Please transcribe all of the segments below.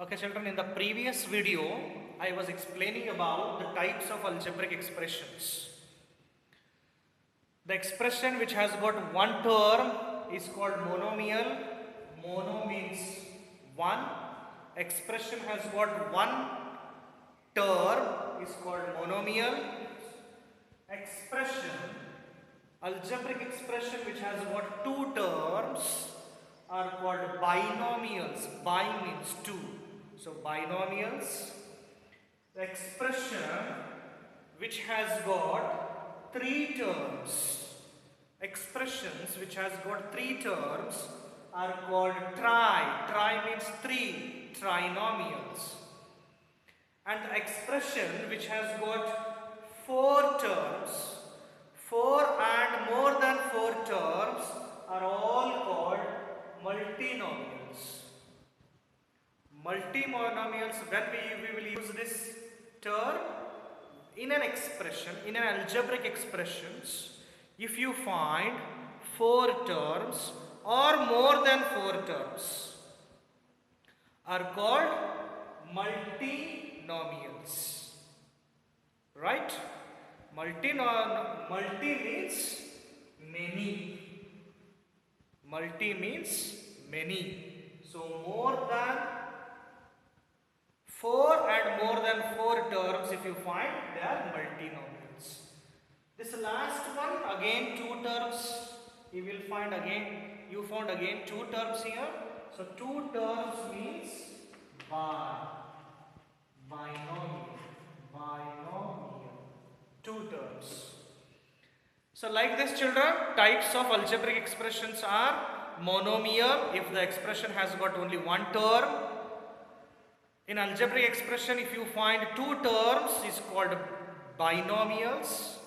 Okay, children, in the previous video, I was explaining about the types of algebraic expressions. The expression which has got one term is called monomial. Mono means one. Expression has got one term is called monomial. Expression, algebraic expression which has got two terms are called binomials. Bi means two. So binomials. The expression which has got three terms. Expressions which has got three terms are called tri. Tri means three. Trinomials. And the expression which has got four terms, four and more than four terms are all called multinomials. Multinomials, when we will use this term in an expression, in an algebraic expressions, if you find four terms or more than four terms are called multinomials. Right? Multi means many. Multi means many. So more than four and more than four terms, if you find, they are multinomials. This last one, again two terms. You will find again, you found again two terms here. So two terms means binomial, two terms. So like this, children, types of algebraic expressions are monomial if the expression has got only one term. In algebraic expression, if you find two terms, is called binomials,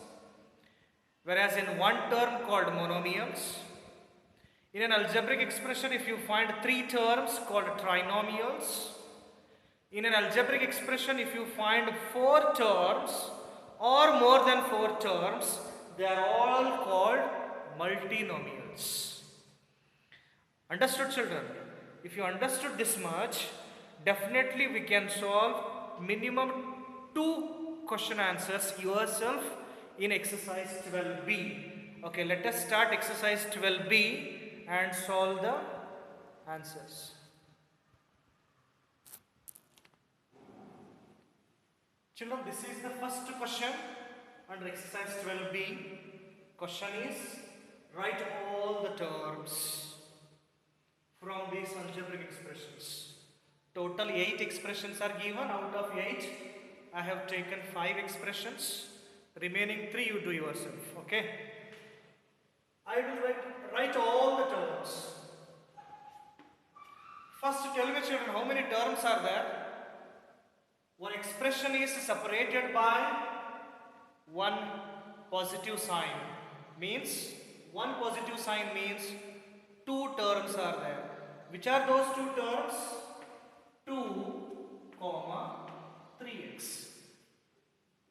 whereas in one term called monomials. In an algebraic expression, if you find three terms, called trinomials. In an algebraic expression, if you find four terms or more than four terms, they are all called multinomials. Understood, children? If you understood this much, definitely we can solve minimum 2 question answers yourself in exercise 12b. Okay, let us start exercise 12b and solve the answers. Children, this is the first question under exercise 12b. Question is, write all the terms from these algebraic expressions. Total 8 expressions are given. Out of 8, I have taken 5 expressions. Remaining 3 you do yourself. Okay? I will write all the terms. First, tell me, children, how many terms are there? One expression is separated by one positive sign. Means, one positive sign means 2 terms are there. Which are those 2 terms? 2, 3x.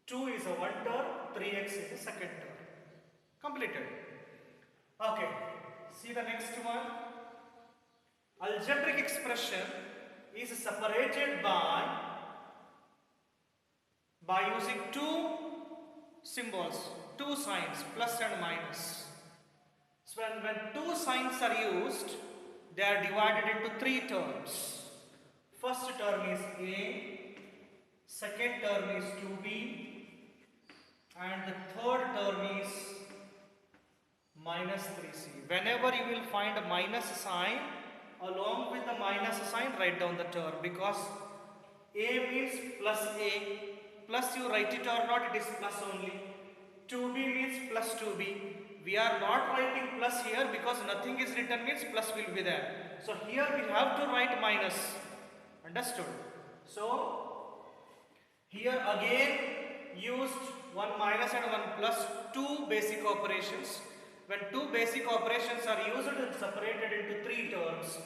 2 is a one term, 3x is a second term. Completed. Okay. See the next one. Algebraic expression is separated by using 2 symbols, 2 signs, plus and minus. So when 2 signs are used, they are divided into 3 terms. First term is A, second term is 2B, and the third term is minus 3C. Whenever you will find a minus sign, along with the minus sign, write down the term, because A means plus A, plus you write it or not, it is plus only. 2B means plus 2B. We are not writing plus here because nothing is written means plus will be there. So here we have to write minus. Understood? So here again used one minus and one plus, 2 basic operations. When 2 basic operations are used and separated into 3 terms,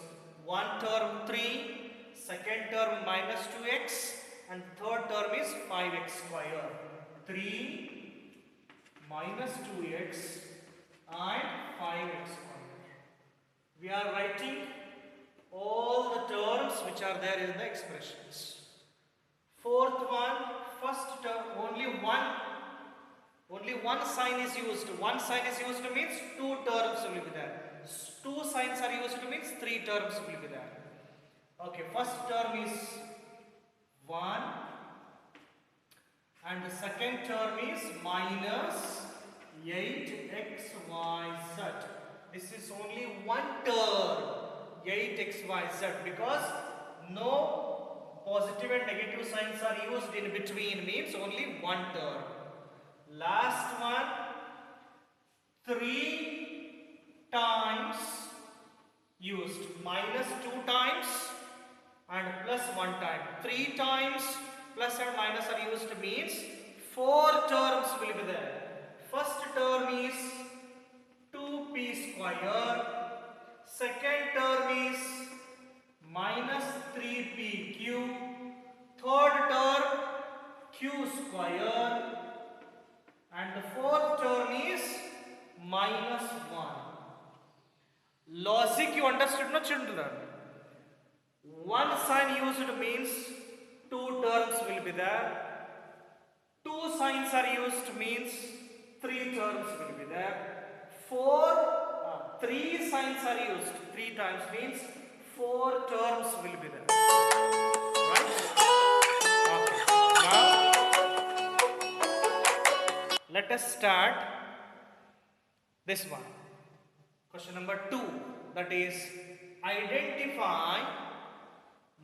one term 3, second term minus 2x, and third term is 5x square. 3 minus 2x and 5x square. We are writing all the terms which are there in the expressions. Fourth one, first term, only one sign is used. One sign is used means two terms will be there. Two signs are used means three terms will be there. Okay, first term is 1 and the second term is minus 8xyz. This is only one term, 8xyz, because no positive and negative signs are used in between, means only one term. Last one, 3 times used, minus 2 times and plus 1 time. 3 times plus and minus are used means 4 terms will be there. First term is 2p square, second term is minus 3pq, third term q square, and the fourth term is minus 1. Logic you understood, no children? One sign used means two terms will be there. Two signs are used means three terms will be there. Three signs are used 3 times means 4 terms will be there. Right? Okay. Now let us start this one. Question number 2, that is identify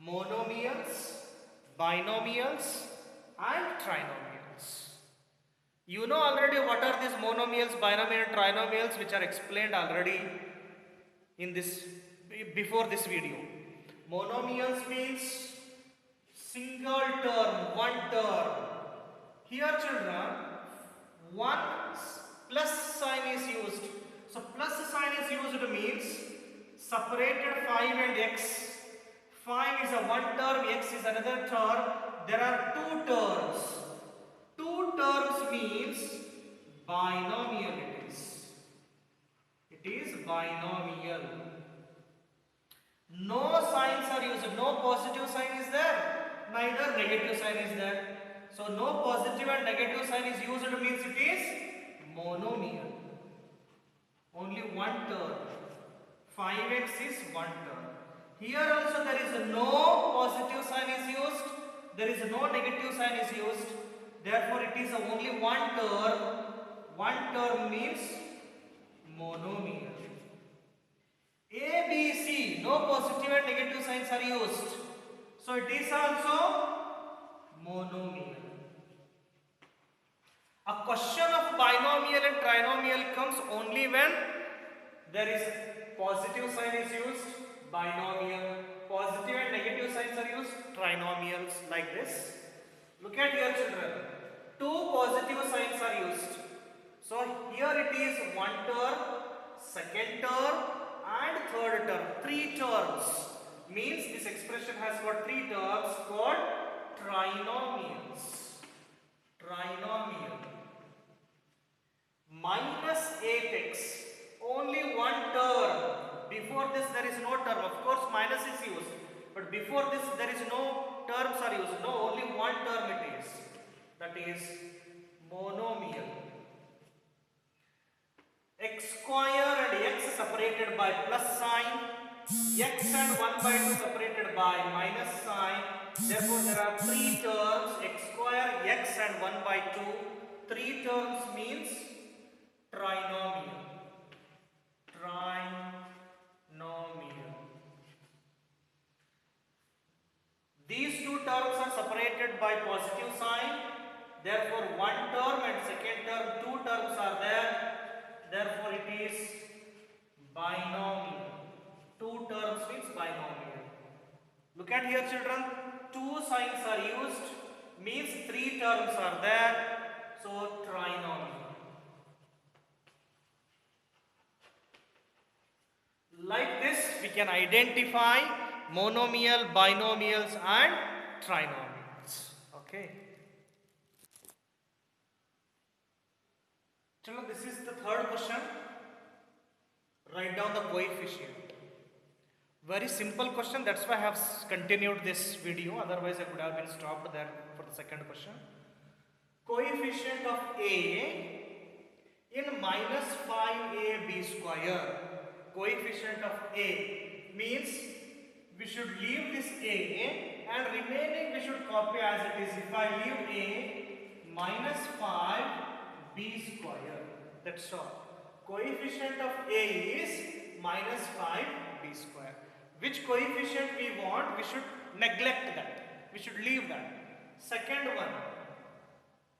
monomials, binomials and trinomials. You know already what are these monomials, binomials and trinomials, which are explained already in this before this video. Monomials means single term, one term. Here children, one plus sign is used. So plus sign is used means separated 5 and x. 5 is a one term, x is another term. There are two terms. Two terms means binomial it is. It is binomial. No signs are used. No positive sign is there. Neither negative sign is there. So no positive and negative sign is used means it is monomial. Only one term. 5x is one term. Here also there is no positive sign is used. There is no negative sign is used. Therefore it is only one term. One term means monomial. A, B, C, no positive and negative signs are used. So it is also monomial. A question of binomial and trinomial comes only when there is positive sign is used, binomial, positive and negative signs are used, trinomials, like this. Look at here children, two positive signs are used. So here it is one term, second term and third term, 3 terms. Means this expression has got 3 terms called trinomials. Trinomial. Minus 8x, only one term. Before this there is no term. Of course minus is used, but before this there is no terms are used. No, only one term it is. That is monomial. X square and x separated by plus sign. X and 1 by 2 separated by minus sign. Therefore there are 3 terms, x square, x and 1 by 2. 3 terms means trinomial. Trinomial. These 2 terms are separated by positive sign. Therefore one term and second term, 2 terms are there. Therefore it is binomial. 2 terms means binomial. Look at here children, 2 signs are used means 3 terms are there. So trinomial. Like this we can identify monomial, binomials and trinomials. Okay. Children, this is the third question. Write down the coefficient. Very simple question, that's why I have continued this video, otherwise I could have been stopped there for the second question. Coefficient of A in minus 5ab square. Coefficient of A means we should leave this A and remaining we should copy as it is. If I leave A minus 5b square, that's all. Coefficient of A is minus 5b square. Which coefficient we want, we should neglect that. We should leave that. Second one,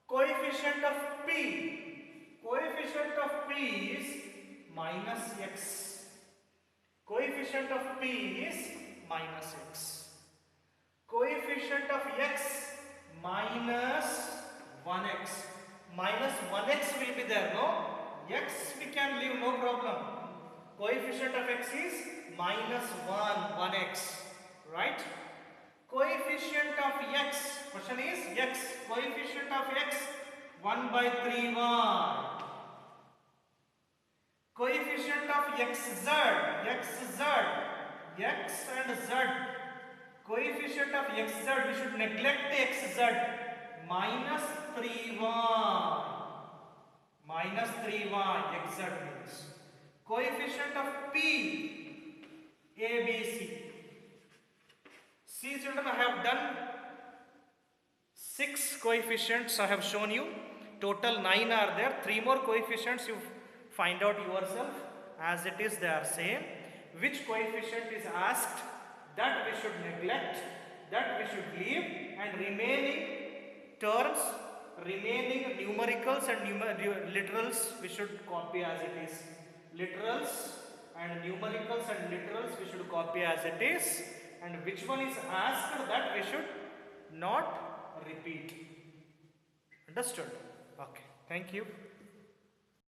coefficient of P. Coefficient of P is minus x. Coefficient of P is minus x. Coefficient of x minus 1x. Minus 1x will be there, no? X we can leave, no problem. Coefficient of x is minus 1x, right? Coefficient of x, question is x. Coefficient of x 1 by 3y. Coefficient of xz, x and z. Coefficient of xz, we should neglect the xz. Minus 3y. Minus 3y, xz means. Coefficient of P, ABC. See children, I have done 6 coefficients I have shown you. Total 9 are there. 3 more coefficients you find out yourself. As it is, they are same. Which coefficient is asked, that we should neglect, that we should leave, and remaining terms, remaining numericals and literals we should copy as it is. Literals and numericals and literals we should copy as it is, and which one is asked, that we should not repeat. Understood? Okay, thank you.